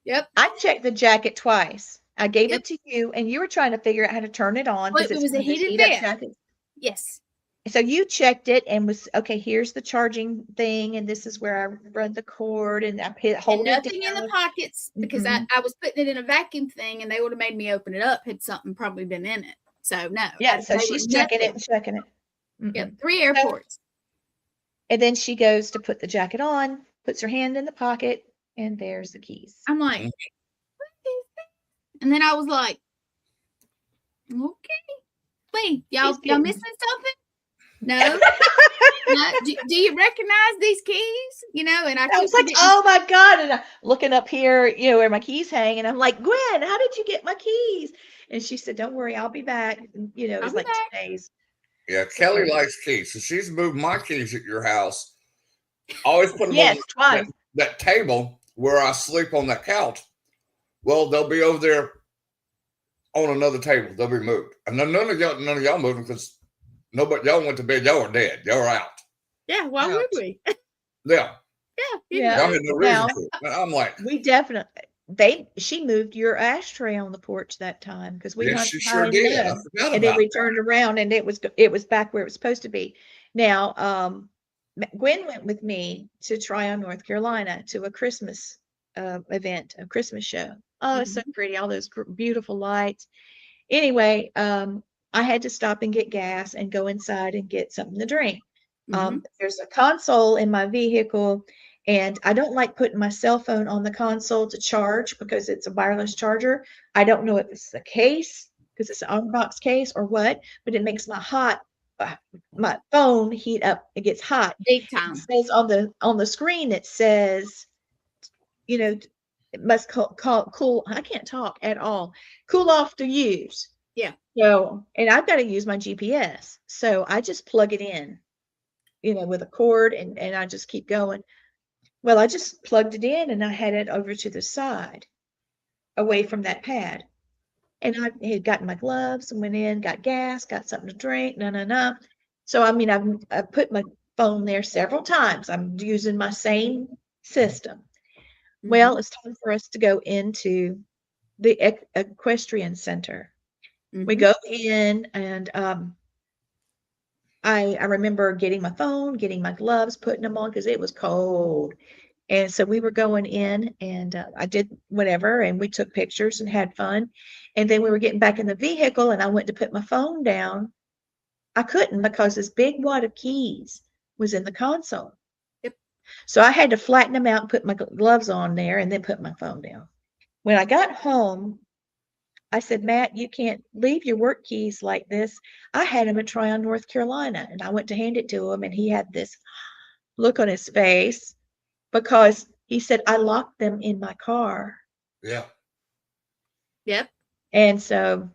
Yep. I checked the jacket twice. I gave it to you, and you were trying to figure out how to turn it on. Well, it was a heated jacket. Yes. So you checked it and was okay. Here's the charging thing, and this is where I run the cord, and I hold it nothing in the pockets because I was putting it in a vacuum thing, and they would have made me open it up had something probably been in it. So no. Yeah. So she's checking it and checking it. Yep. 3 airports. And then she goes to put the jacket on, puts her hand in the pocket, and there's the keys. I'm like, what is that? And then I was like, okay. Wait, y'all missing something? No. Do you recognize these keys? You know, and I was like, oh my God. And I'm looking up here, you know, where my keys hang. And I'm like, Gwen, how did you get my keys? And she said, don't worry, I'll be back. And, you know, it was like 2 days. Yeah, Kelly likes keys. So she's moved my keys at your house. I always put them on that table where I sleep on that couch. Well, they'll be over there on another table. They'll be moved. And none of y'all moved them because nobody, y'all went to bed. Y'all were dead. Y'all were out. Yeah, why would we? Yeah. Yeah. Y'all had no reason to. I'm like, we definitely. She moved your ashtray on the porch that time because we she sure did. I forgot and then we turned around and it was back where it was supposed to be. Now, Gwen went with me to Tryon, North Carolina, to a Christmas event, a Christmas show. Oh, it's so pretty! All those beautiful lights. Anyway, I had to stop and get gas and go inside and get something to drink. There's a console in my vehicle. And I don't like putting my cell phone on the console to charge because it's a wireless charger. I don't know if it's the case because it's an unboxed case or what, but it makes my phone heat up. It gets hot. Big time. It says on the screen, it says, you know, it must cool. I can't talk at all. Cool off to use. Yeah. So, and I've got to use my GPS. So I just plug it in, you know, with a cord and I just keep going. Well, I just plugged it in and I had it over to the side away from that pad. And I had gotten my gloves and went in, got gas, got something to drink, So, I mean, I've put my phone there several times. I'm using my same system. Well, it's time for us to go into the equestrian center. We go in and I remember getting my phone, getting my gloves, putting them on because it was cold. And so we were going in and I did whatever and we took pictures and had fun. And then we were getting back in the vehicle and I went to put my phone down. I couldn't because this big wad of keys was in the console. Yep. So I had to flatten them out and put my gloves on there and then put my phone down. When I got home, I said, Matt, you can't leave your work keys like this. I had him at Tryon, North Carolina, and I went to hand it to him, and he had this look on his face because he said, I locked them in my car. Yeah. Yep. And so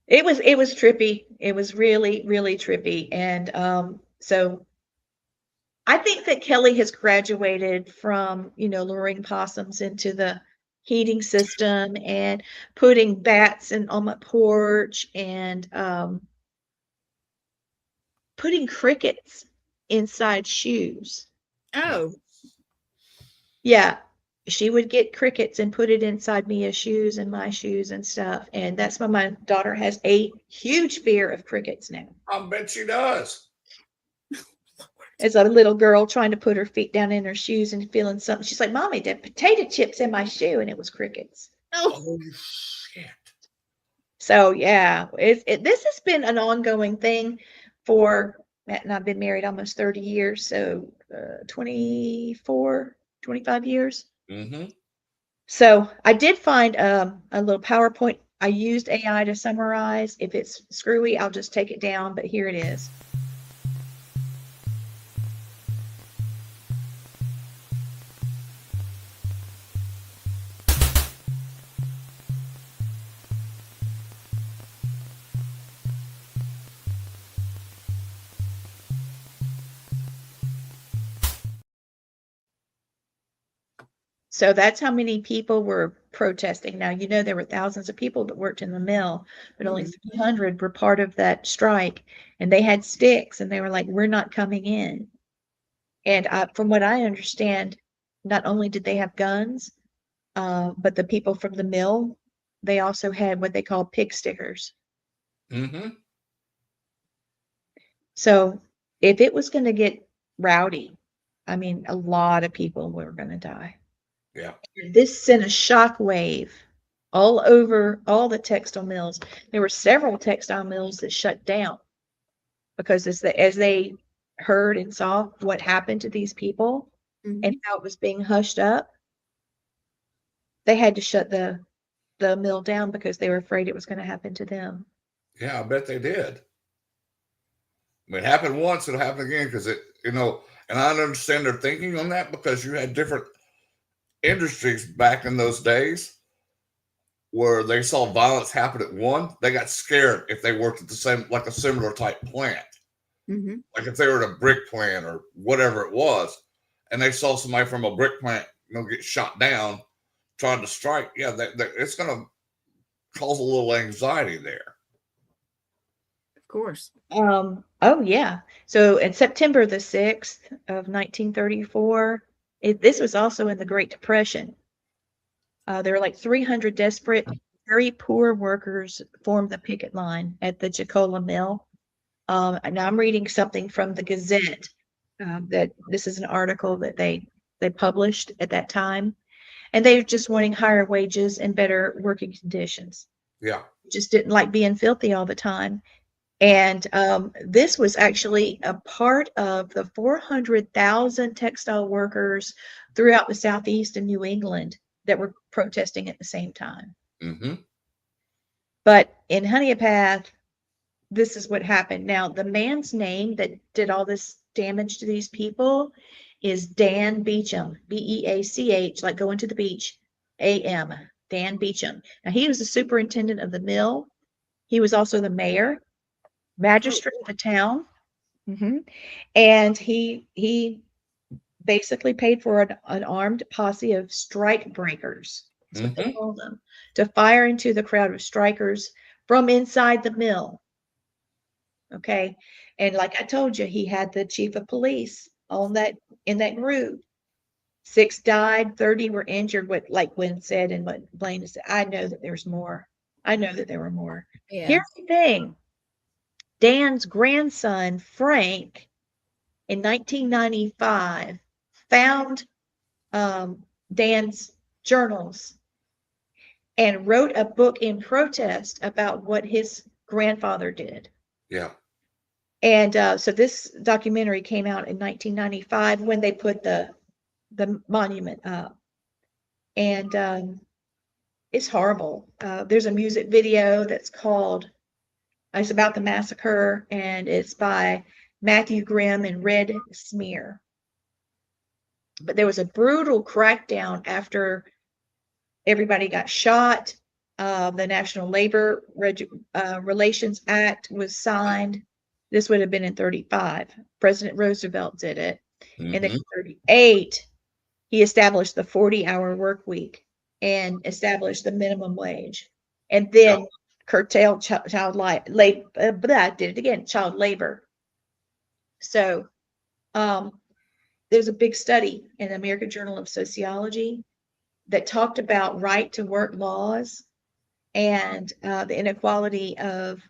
it was trippy. It was really, really trippy. And so I think that Kelly has graduated from, you know, luring possums into the heating system and putting bats on my porch and putting crickets inside shoes. Oh. Yeah. She would get crickets and put it inside Mia's shoes and my shoes and stuff. And that's why my daughter has a huge fear of crickets now. I bet she does. As a little girl trying to put her feet down in her shoes and feeling something. She's like, Mommy, there are potato chips in my shoe. And it was crickets. Oh, shit. So, yeah, this has been an ongoing thing for Matt and I've been married almost 30 years. So 24, 25 years. Mm-hmm. So I did find a little PowerPoint. I used AI to summarize. If it's screwy, I'll just take it down, but here it is. So that's how many people were protesting. Now, you know, there were thousands of people that worked in the mill, but only 300 were part of that strike. And they had sticks and they were like, we're not coming in. And from what I understand, not only did they have guns, but the people from the mill, they also had what they call pig stickers. Mm-hmm. So if it was going to get rowdy, I mean, a lot of people were going to die. Yeah. This sent a shockwave all over all the textile mills. There were several textile mills that shut down because as they heard and saw what happened to these people and how it was being hushed up, they had to shut the mill down because they were afraid it was going to happen to them. Yeah, I bet they did. I mean, it happened once, it'll happen again because and I understand their thinking on that because you had different industries back in those days where they saw violence happen at one, they got scared if they worked at the same, like a similar type plant. Mm-hmm. Like if they were at a brick plant or whatever it was, and they saw somebody from a brick plant, get shot down trying to strike. Yeah, it's going to cause a little anxiety there. Of course. Oh yeah. So in September the 6th of 1934, this was also in the Great Depression. There were like 300 desperate, very poor workers formed the picket line at the Jacola Mill. And I'm reading something from the Gazette. That this is an article that they published at that time, and they were just wanting higher wages and better working conditions. Yeah. Just didn't like being filthy all the time. And this was actually a part of the 400,000 textile workers throughout the Southeast and New England that were protesting at the same time. Mm-hmm. But in Honeypath, this is what happened. Now, the man's name that did all this damage to these people is Dan Beecham, Beach, like going to the beach, AM, Dan Beecham. Now, he was the superintendent of the mill. He was also the mayor, magistrate of the town. Mm-hmm. And he basically paid for an armed posse of strike breakers, that's what they called them, to fire into the crowd of strikers from inside the mill. Okay. And like I told you, he had the chief of police in that group. 6 died, 30 were injured, what like Gwen said and what Blaine said. I know that there's more. I know that there were more. Yeah. Here's the thing. Dan's grandson, Frank, in 1995, found Dan's journals and wrote a book in protest about what his grandfather did. Yeah. And so this documentary came out in 1995 when they put the monument up. And it's horrible. There's a music video that's called, it's about the massacre, and it's by Matthew Grimm and Red Smear. But there was a brutal crackdown after everybody got shot. The National Labor Relations Act was signed. This would have been in 35. President Roosevelt did it. Mm-hmm. And then in 38, he established the 40-hour work week and established the minimum wage. And then curtailed child labor. Did it again, child labor. So there's a big study in the American Journal of Sociology that talked about right to work laws and the inequality of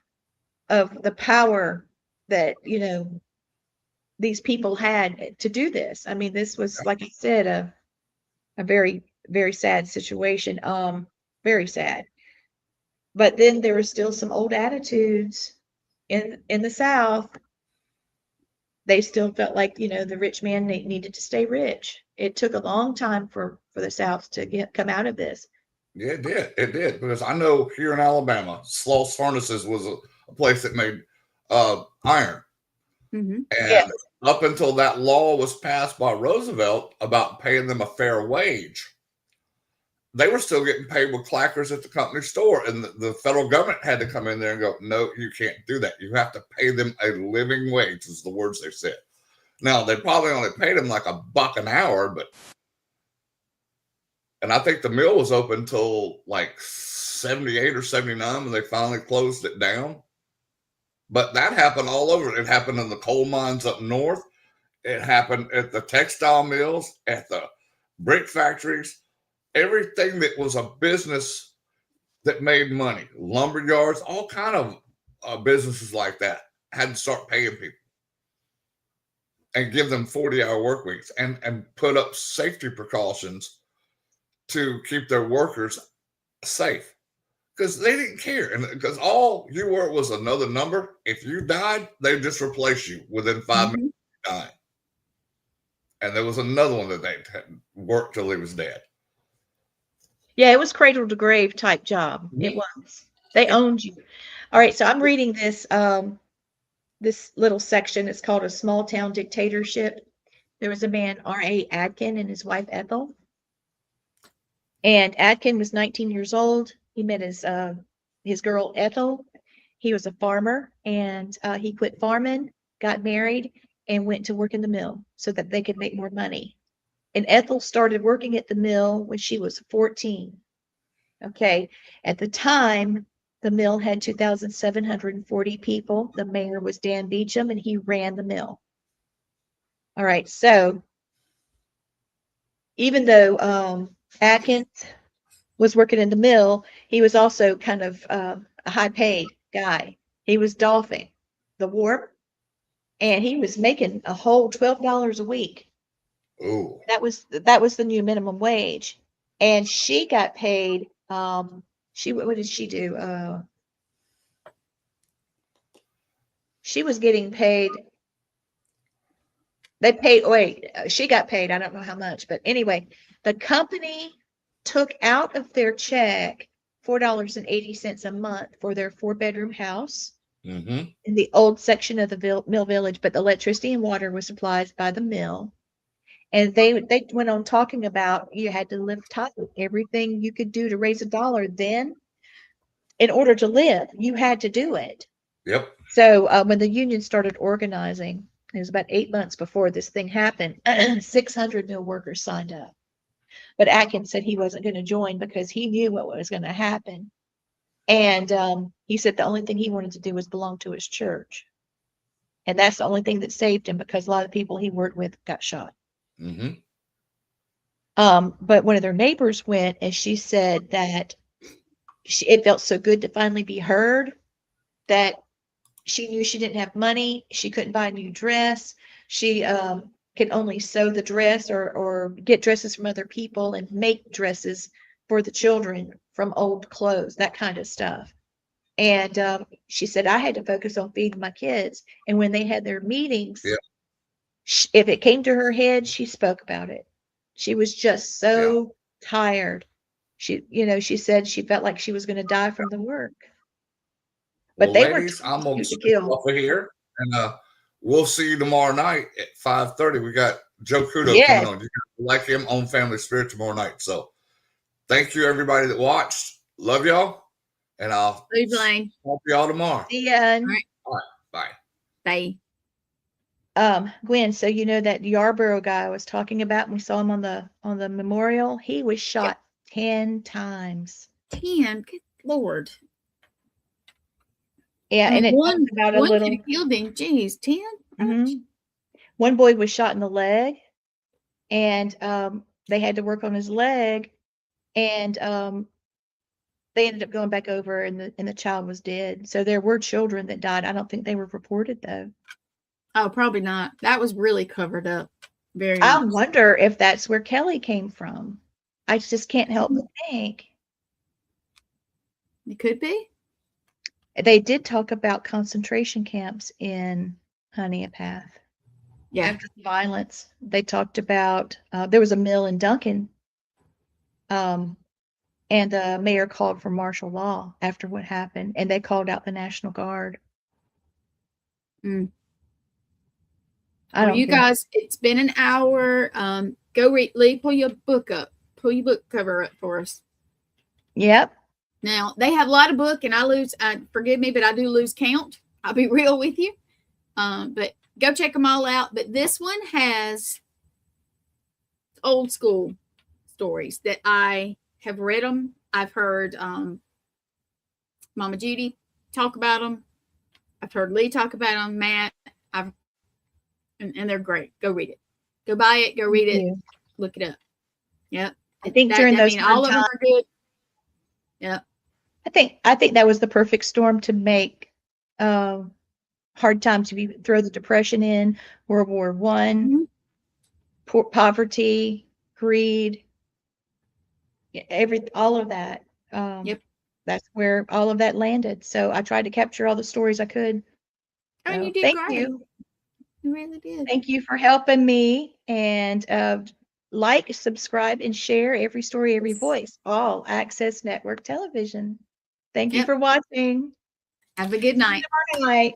the power that these people had to do this. I mean, this was, like I said, a very, very sad situation. Very sad. But then there were still some old attitudes in the South. They still felt like the rich man needed to stay rich. It took a long time for the South to come out of this. Yeah, it did. It did. Because I know here in Alabama, Sloss Furnaces was a place that made iron. Mm-hmm. And Yes. up until that law was passed by Roosevelt about paying them a fair wage, they were still getting paid with clackers at the company store. And the federal government had to come in there and go, no, you can't do that. You have to pay them a living wage, is the words they said. Now, they probably only paid them like $1 an hour, and I think the mill was open till like 78 or 79 when they finally closed it down. But that happened all over. It happened in the coal mines up north. It happened at the textile mills, at the brick factories, everything that was a business that made money, lumber yards, all kind of businesses like that had to start paying people and give them 40-hour work weeks and put up safety precautions to keep their workers safe, because they didn't care. And because all you were was another number. If you died, they just replace you within 5 Mm-hmm. minutes of dying. And there was another one that they worked till he was dead. Yeah, it was cradle to grave type job. It was. They owned you. All right, so I'm reading this this little section. It's called A Small Town Dictatorship. There was a man, R.A. Adkin, and his wife Ethel. And Adkin was 19 years old. He met his girl Ethel. He was a farmer, and he quit farming, got married, and went to work in the mill so that they could make more money. And Ethel started working at the mill when she was 14. Okay. At the time, the mill had 2,740 people. The mayor was Dan Beecham, and he ran the mill. All right. So even though Atkins was working in the mill, he was also kind of a high-paid guy. He was doffing the warp, and he was making a whole $12 a week. Ooh. That was the new minimum wage. And she got paid, what did she do? She was getting paid. She got paid, I don't know how much, but anyway, the company took out of their check $4.80 a month for their 4-bedroom house Mm-hmm. in the old section of the mill village, but the electricity and water was supplied by the mill. And they went on talking about you had to live tight. Everything you could do to raise a dollar then, in order to live, you had to do it. Yep. So when the union started organizing, it was about 8 months before this thing happened, 600 mill workers signed up. But Atkins said he wasn't going to join because he knew what was going to happen. And he said the only thing he wanted to do was belong to his church. And that's the only thing that saved him, because a lot of people he worked with got shot. Mm-hmm. But one of their neighbors went, and she said that it felt so good to finally be heard, that she knew she didn't have money. She couldn't buy a new dress. She could only sew the dress or get dresses from other people and make dresses for the children from old clothes, that kind of stuff. And she said, I had to focus on feeding my kids. And when they had their meetings, Yeah. If it came to her head, she spoke about it. She was just so tired. She said she felt like she was going to die from the work. But Well, they ladies, were I'm gonna to switch kill. off of here, and we'll see you tomorrow night at 5:30. We got Joe Kudo Yes. coming on. You can like him on Family Spirit tomorrow night. So, thank you everybody that watched. Love y'all, and I'll Leave Blaine. talk to y'all tomorrow. See ya. All right. Bye. Bye. Gwen, so you know that Yarborough guy I was talking about, and we saw him on the memorial. He was shot 10 times. 10. Good Lord. Yeah, and it one talked about a could little. have killed him. Jeez, 10. Mhm. One boy was shot in the leg, and they had to work on his leg, and they ended up going back over, and the child was dead. So there were children that died. I don't think they were reported though. Oh, probably not. That was really covered up. Very I much. wonder if that's where Kelly came from. I just can't help but think. It could be. They did talk about concentration camps in Honey a Path. Yeah. After the violence, they talked about there was a mill in Duncan, and the mayor called for martial law after what happened, and they called out the National Guard. Mm. I Well, don't you care. guys, it's been an hour. Go read. Lee, pull your book up. Pull your book cover up for us. Yep. Now they have a lot of book, and I lose. Forgive me, but I do lose count. I'll be real with you. But go check them all out. But this one has old school stories that I have read them. I've heard Mama Judy talk about them. I've heard Lee talk about them. Matt, and they're great. Go read it. Go buy it. Go read it. Look it up. Yep. I think during those all of them are good. Yep. I think that was the perfect storm to make hard times. If you throw the Depression in, World War I, poverty, greed, all of that. Yep. That's where all of that landed. So I tried to capture all the stories I could. Oh, So you did thank great. you. You really did. Thank you for helping me. And like, subscribe, and share Every Story, Every Voice, All Access Network Television. Thank you for watching. Have a good night. Good night.